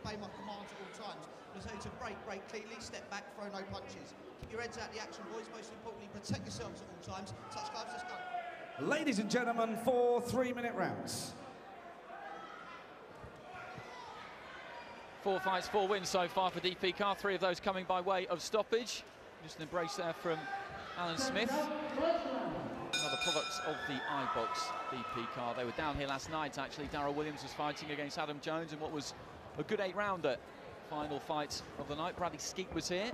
obey my commands at all times. I'm going to tell you to break cleanly, step back, throw no punches. Keep your heads out of the action, boys. Most importantly, protect yourselves at all times. Touch gloves, let's go. Ladies and gentlemen, 4 3-minute rounds. 4 fights, 4 wins so far for DP Carr, 3 of those coming by way of stoppage. Just an embrace there from Alan Smith. Another product of the iBox, DP Carr. They were down here last night, actually. Darryl Williams was fighting against Adam Jones in what was a good 8-rounder. Final fight of the night. Bradley Skeet was here.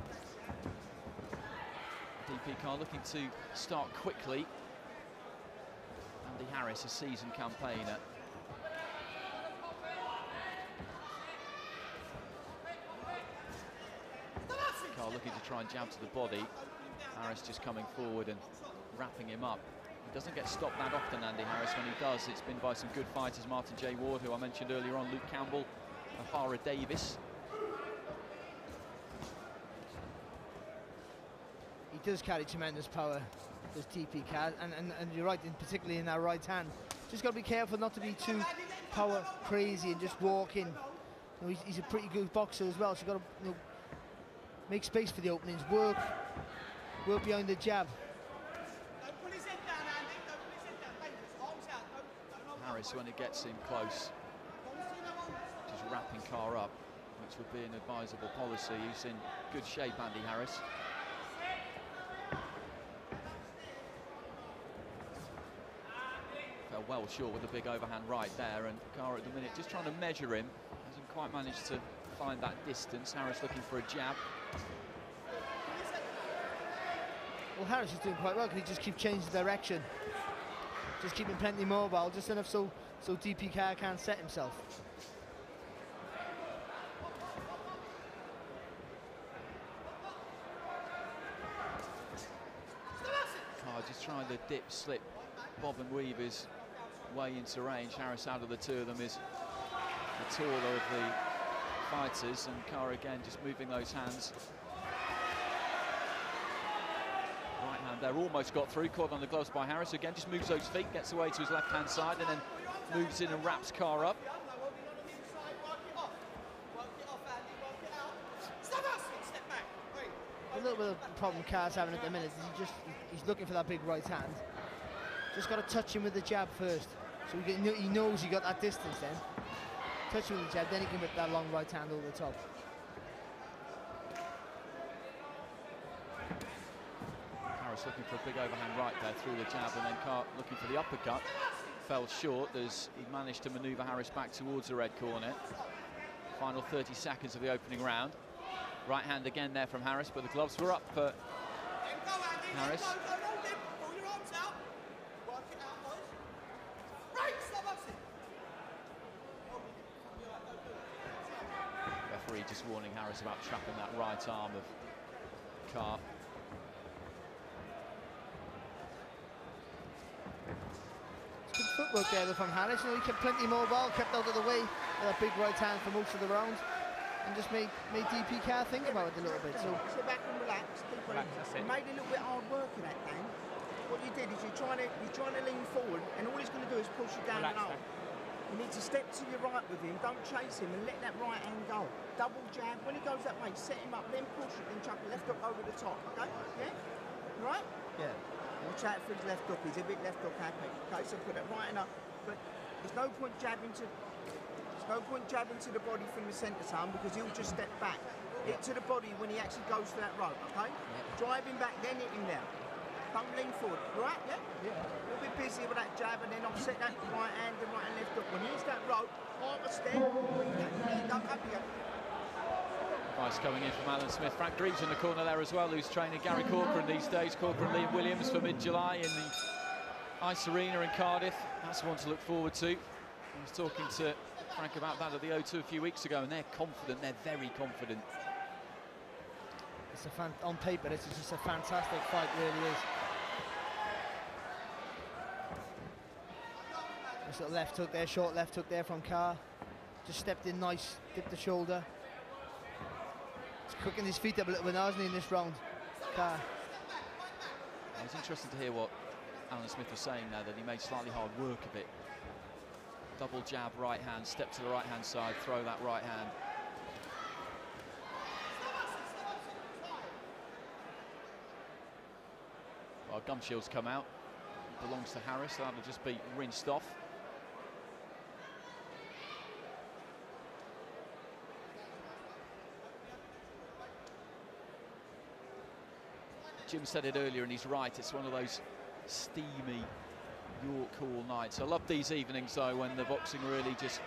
DP Carr looking to start quickly. Andy Harris, a seasoned campaigner. Carr looking to try and jab to the body. Harris just coming forward and wrapping him up. He doesn't get stopped that often, Andy Harris. When he does, it's been by some good fighters. Martin J. Ward, who I mentioned earlier on, Luke Campbell, Ahara Davis. He does carry tremendous power, does DP Carr, and you're right, particularly in that right hand. Just got to be careful not to be too power crazy and just walk in. You know, he's a pretty good boxer as well, so you've got to make space for the openings, work behind the jab. Harris, when it gets him close, just wrapping Carr up, which would be an advisable policy. He's in good shape, Andy Harris. Fell well short with a big overhand right there, and Carr at the minute just trying to measure him. Hasn't quite managed to find that distance. Harris looking for a jab. Well, Harris is doing quite well because he just keeps changing direction. Just keeping plenty mobile, just enough so DP Carr can't set himself. Carr just trying to dip, slip, bob and weave his way into range. Harris, out of the two of them, is the taller of the fighters, and Carr again just moving those hands. Right hand there, almost got through, caught on the gloves by Harris. Again, just moves those feet, gets away to his left-hand side, and then moves in and wraps Carr up. A little bit of the problem Carr's having at the minute is he's looking for that big right hand. Just got to touch him with the jab first, so he knows he got that distance then. Touch him with the jab, then he can whip that long right hand over the top. Harris looking for a big overhand right there through the jab, and then Carr looking for the uppercut. Fell short as he managed to manoeuvre Harris back towards the red corner. Final 30 seconds of the opening round. Right hand again there from Harris, but the gloves were up for Harris. Referee just warning Harris about trapping that right arm of Carr. Good footwork there from Harris. You know, he kept plenty mobile, kept out of the way with that big right hand for most of the round, and just made DP Carr think about it a little bit. So sit back and relax. Keep relax. You made a little bit hard work in that game. What you did is you're trying to lean forward, and all he's going to do is push you down and up. You need to step to your right with him. Don't chase him and let that right hand go. Double jab. When he goes that way, set him up, then push it, then chuck the left hook over the top. Okay? Yeah. Right? yeah. Watch out for his left hook. He's a bit left hook happy. Okay, so put it right enough. But there's no point jabbing to the body from the centre, son, because he'll just step back. Get to the body when he actually goes for that rope. Okay? Drive him back, then hit him there. Don't lean forward. Right? Yeah. We'll be busy with that jab and then offset that right hand and right and left hook. When he hits that rope, half a step, up again. Advice coming in from Alan Smith. Frank Greaves in the corner there as well, who's training Gary Corcoran these days. Corcoran, Liam Williams for mid-July in the Ice Arena in Cardiff. That's one to look forward to. I was talking to Frank about that at the O2 a few weeks ago, and they're confident. They're very confident. It's on paper, this is just a fantastic fight, really is. This little left hook there, short left hook there from Carr. Just stepped in nice, dipped the shoulder. He's cooking his feet up a little bit now, isn't he, in this round, Carr? It was interesting to hear what Alan Smith was saying there, that he made slightly hard work of it. Double jab, right hand, step to the right hand side, throw that right hand. Well, gum shield's come out. It belongs to Harris. That'll just be rinsed off. Jim said it earlier, and he's right. It's one of those steamy York Hall nights. I love these evenings, though, when the boxing really just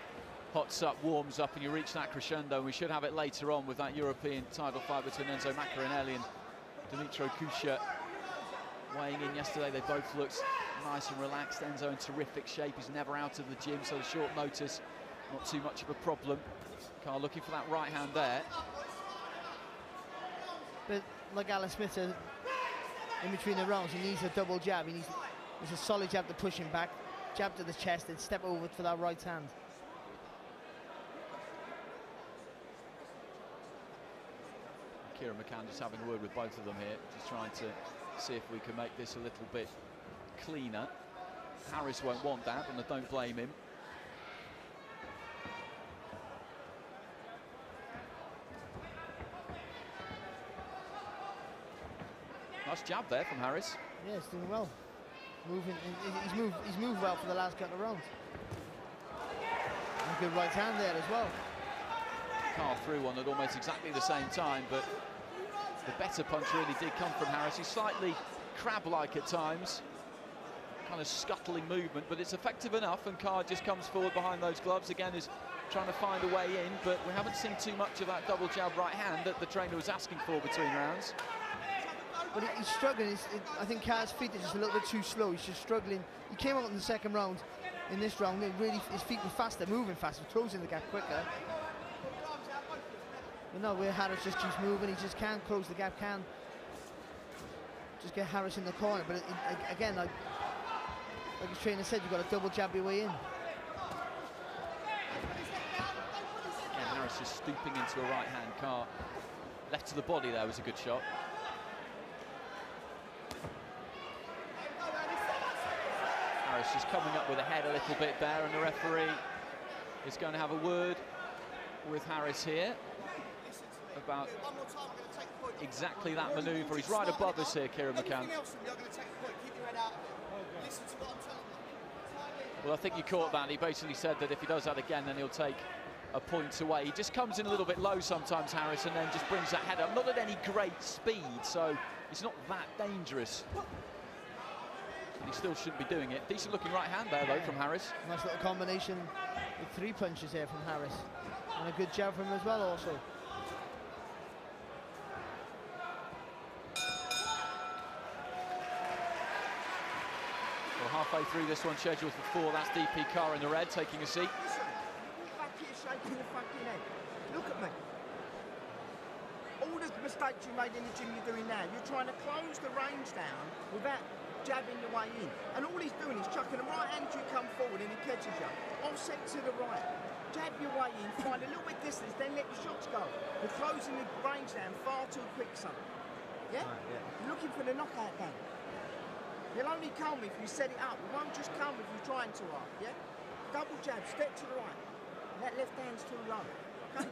hots up, warms up, and you reach that crescendo. And we should have it later on with that European title fight between Enzo Maccarinelli and Dimitro Kusha. Weighing in yesterday, they both looked nice and relaxed. Enzo in terrific shape. He's never out of the gym, so the short notice, not too much of a problem. Carr looking for that right hand there. But like Alan Smith said, in between the rounds, he needs a double jab. He needs a solid jab to push him back, jab to the chest, and step over for that right hand. Kieran McCann just having a word with both of them here, just trying to see if we can make this a little bit cleaner. Harris won't want that, and I don't blame him. Nice jab there from Harris. Yeah, he's doing well. Moving, he's moved well for the last couple of rounds. And good right hand there as well. Carr threw one at almost exactly the same time, but the better punch really did come from Harris. He's slightly crab-like at times, kind of scuttling movement, but it's effective enough, and Carr just comes forward behind those gloves again, is trying to find a way in, but we haven't seen too much of that double jab right hand that the trainer was asking for between rounds. But he's struggling. I think Carr's feet are just a little bit too slow. He's just struggling. He came out in the second round. In this round, his feet were faster, moving faster, closing the gap quicker. But no, where Harris just keeps moving, he just can't close the gap, can't just get Harris in the corner. But again, like his trainer said, you've got to double jab your way in. Again, Harris just stooping into a right hand. Carr left to the body there was a good shot. Harris just coming up with a head a little bit there, and the referee is going to have a word with Harris here about exactly that manoeuvre. He's right above us here, Kieran McCann. Well, I think you caught that. He basically said that if he does that again, then he'll take a point away. He just comes in a little bit low sometimes, Harris, and then just brings that head up. Not at any great speed, so it's not that dangerous. But he still shouldn't be doing it. Decent looking right hand there, though, from Harris. Nice little combination with 3 punches here from Harris. And a good jab from him as well, also. Well, halfway through this one, scheduled for 4, that's DP Carr in the red, taking a seat. Listen, you're back here shaking the fucking head. Look at me. All the mistakes you made in the gym you're doing now, you're trying to close the range down without jabbing your way in. And all he's doing is chucking the right hand, you come forward and he catches you. Offset to the right. Jab your way in, find a little bit distance, then let your shots go. You're closing the range down far too quick, son. Yeah? Right, yeah. You're looking for the knockout game. You'll only come if you set it up. It won't just come if you're trying too hard, yeah? Double jab, step to the right. That left hand's too low, okay?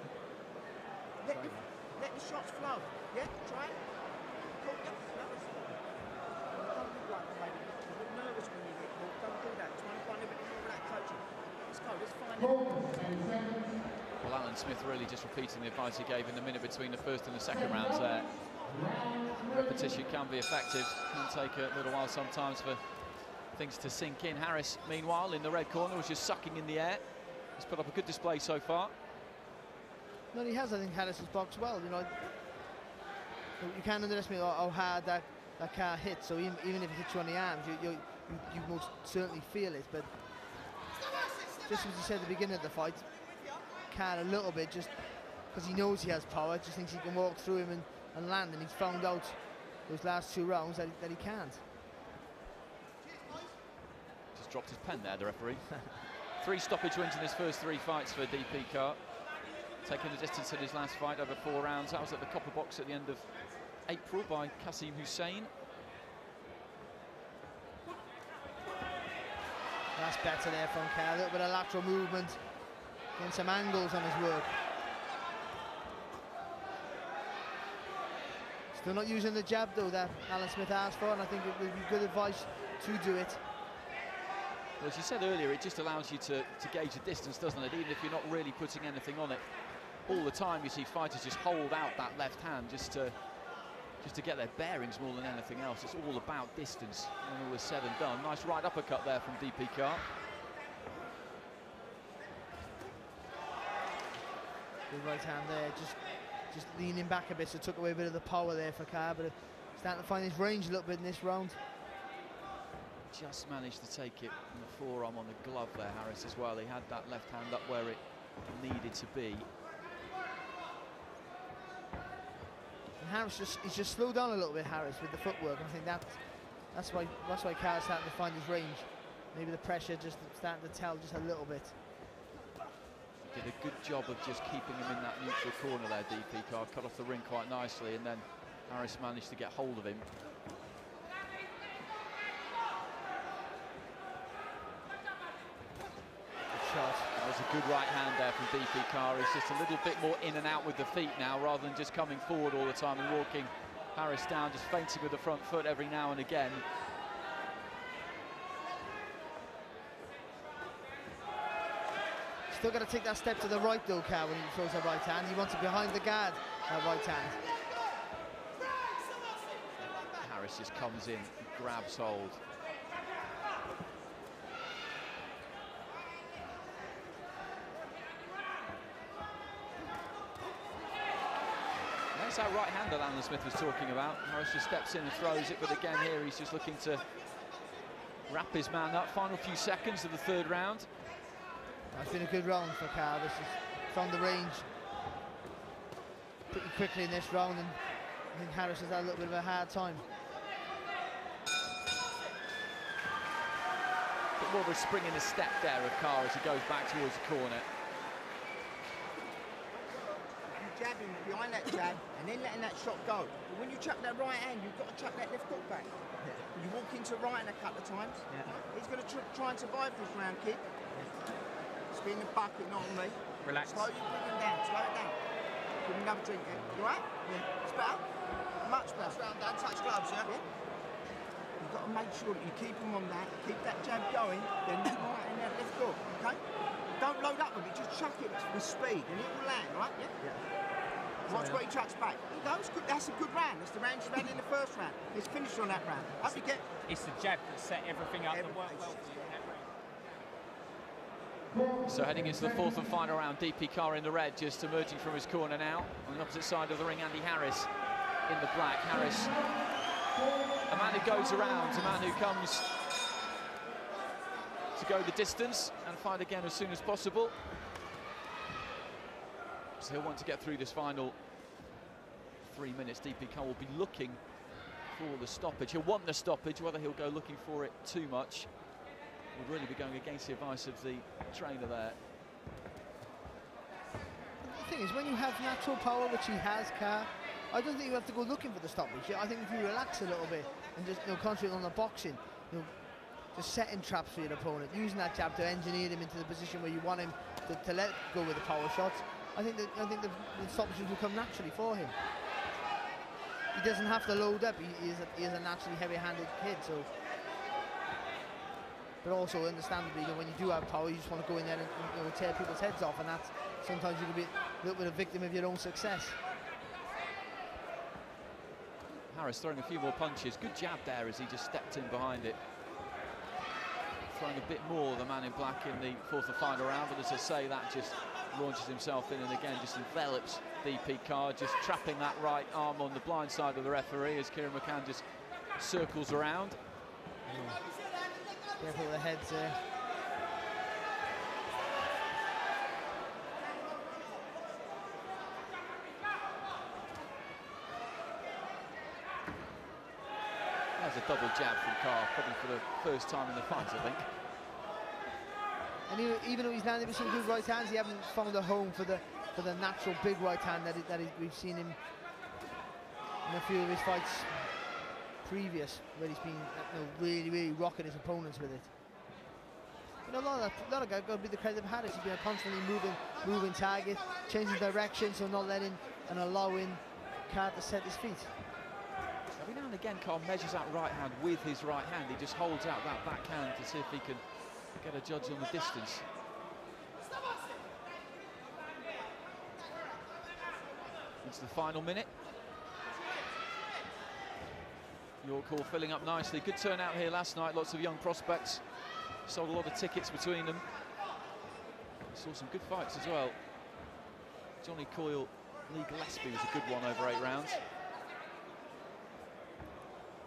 let the shots flow, yeah? Try it. Cool, yeah. Don't look like the lady. You get nervous when you get caught. Don't do that. Try and find a bit more of that coaching. Let's go, let's find it. Well, Alan Smith really just repeating the advice he gave in the minute between the first and the second rounds there. Repetition can be effective, can take a little while sometimes for things to sink in. Harris, meanwhile, in the red corner, was just sucking in the air. He's put up a good display so far. No, he has. I think Harris has boxed well. You know, you can't underestimate how hard that Carr hits. So even if it hits you on the arms, you most certainly feel it. But just as you said at the beginning of the fight, Carr a little bit, just because he knows he has power, just thinks he can walk through him and land, and he's found out those last 2 rounds that he can't. Just dropped his pen there, the referee. 3 stoppage wins in his first 3 fights for DP Carr. Taking the distance in his last fight over 4 rounds. That was at the Copper Box at the end of April by Qasim Hussein. That's better there from Carr. A little bit of lateral movement, getting some angles on his work. Still not using the jab though that Alan Smith asked for, and I think it would be good advice to do it. Well, as you said earlier, it just allows you to gauge the distance, doesn't it? Even if you're not really putting anything on it. All the time you see fighters just hold out that left hand just to get their bearings more than anything else. It's all about distance when all is said and done. Nice right uppercut there from DP Carr. Good right hand there, just leaning back a bit, so took away a bit of the power there for Carr, but starting to find his range a little bit in this round. Just managed to take it on the forearm on the glove there, Harris, as well. He had that left hand up where it needed to be. And Harris he's just slowed down a little bit, Harris, with the footwork. I think that's why Carr's starting to find his range. Maybe the pressure just starting to tell just a little bit. Did a good job of just keeping him in that neutral corner there, DP Carr. Cut off the ring quite nicely, and then Harris managed to get hold of him. Good shot. That was a good right hand there from DP Carr. He's just a little bit more in and out with the feet now, rather than just coming forward all the time and walking Harris down, just feinting with the front foot every now and again. Still got to take that step to the right though, Carr, when he throws that right hand. He wants it behind the guard, that right hand. Harris just comes in and grabs hold. That's that right hand that Alan Smith was talking about. Harris just steps in and throws it, but again here he's just looking to wrap his man up. Final few seconds of the third round. That's been a good round for Carr. This is found the range pretty quickly in this round, and I think Harris has had a little bit of a hard time. Bit more of a spring in the step there of Carr as he goes back towards the corner. You jab him behind that jab and then letting that shot go. But when you chuck that right hand, you've got to chuck that left hook back. You walk into right hand a couple of times. He's going to try and survive this round, kid. It's been the bucket, not on me. Relax. Slow you bring him down, slow it down. Give him another drink, yeah? You alright? Yeah. It's better? Much better. Round down, touch gloves, yeah? You've got to make sure that you keep him on that, keep that jab going, then that right and that left hook, okay? Don't load up with it, just chuck it with speed and it will land, right? Yeah? Watch where he chucks back. There you go, it's good. That's a good round. That's the round you had in the first round. Let's finish on that round. Hope you get... It's the jab that set everything up that worked well for you in that round. So heading into the fourth and final round, DP Carr in the red, just emerging from his corner now. On the opposite side of the ring, Andy Harris in the black. Harris, a man who goes around, a man who comes to go the distance and fight again as soon as possible. So he'll want to get through this final 3 minutes. DP Carr will be looking for the stoppage. He'll want the stoppage, whether he'll go looking for it too much would really be going against the advice of the trainer there. The thing is, when you have natural power, which he has, Carr, I don't think you have to go looking for the stoppage. I think if you relax a little bit and just concentrate on the boxing, just setting traps for your opponent, using that jab to engineer him into the position where you want him to let go with the power shots, I think the stoppages will come naturally for him. He doesn't have to load up. He is a naturally heavy-handed kid, so. But also, understandably, when you do have power, you just want to go in there and tear people's heads off, and that's sometimes you can be a little bit a victim of your own success. Harris throwing a few more punches. Good jab there as he just stepped in behind it. Throwing a bit more, the man in black, in the fourth and final round, but as I say, that just launches himself in and again just envelops DP Carr, just trapping that right arm on the blind side of the referee as Kieran McCann just circles around. Careful with the heads there. There's a double jab from Carr, probably for the first time in the fight, I think. And even though he's landed with some good right hands, he hasn't found a home for the natural big right hand that we've seen him in a few of his fights previous, where he's been really rocking his opponents with it. A lot of guys got to be the credit of Harris. He's been a constantly moving target, changing direction, so not letting and allowing Carr to set his feet. Every now and again, Carr measures that right hand with his right hand. He just holds out that backhand to see if he can get a judge on the distance. Into the final minute. York Hall filling up nicely. Good turnout here last night. Lots of young prospects. Sold a lot of tickets between them. Saw some good fights as well. Johnny Coyle, Lee Gillespie was a good one over 8 rounds.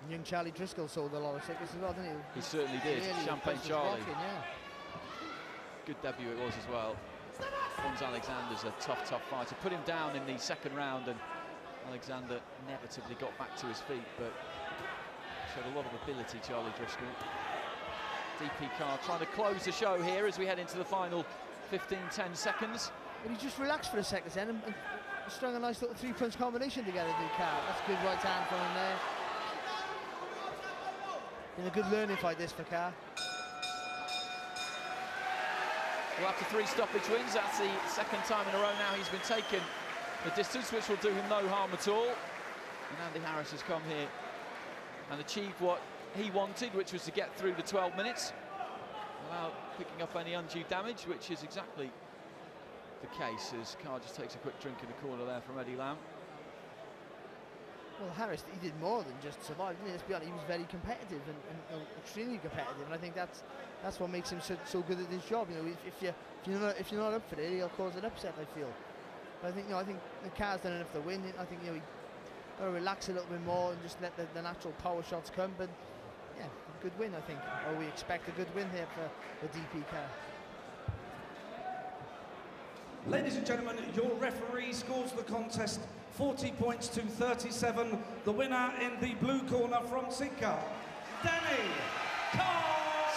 And young Charlie Driscoll sold a lot of tickets as well, didn't he? He certainly did. Really Champagne Charlie. Rocking, yeah. Good debut it was as well. Fons Alexander's a tough fighter. Put him down in the second round, and Alexander inevitably got back to his feet, but showed a lot of ability, Charlie Driscoll. DP Carr trying to close the show here as we head into the final 15-10 seconds. But he just relaxed for a second then and strung a nice little 3-punch combination together, did Carr. That's a good right hand from him there. Been a good learning fight this for Carr. Well, after 3 stoppage wins, that's the second time in a row now he's been taken the distance, which will do him no harm at all. And Andy Harris has come here and achieved what he wanted, which was to get through the 12 minutes without picking up any undue damage, which is exactly the case, as Carr just takes a quick drink in the corner there from Eddie Lamb. Well, Harris, he did more than just survive, didn't he? Let's be honest, he was very competitive and extremely competitive, and I think that's what makes him so good at his job. You know, if you're not up for it, he'll cause an upset, I feel. But I think the Carr's done enough to win. I think he got to relax a little bit more and just let the natural power shots come. But yeah, a good win, I think. Or we expect a good win here for DP Carr. Ladies and gentlemen, your referee scores the contest 40 points to 37. The winner in the blue corner from Sidcup, Danny Carr.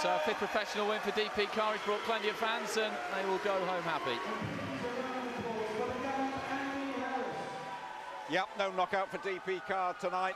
So a 5th professional win for DP Carr. He's brought plenty of fans and they will go home happy. Yep, no knockout for DP Carr tonight.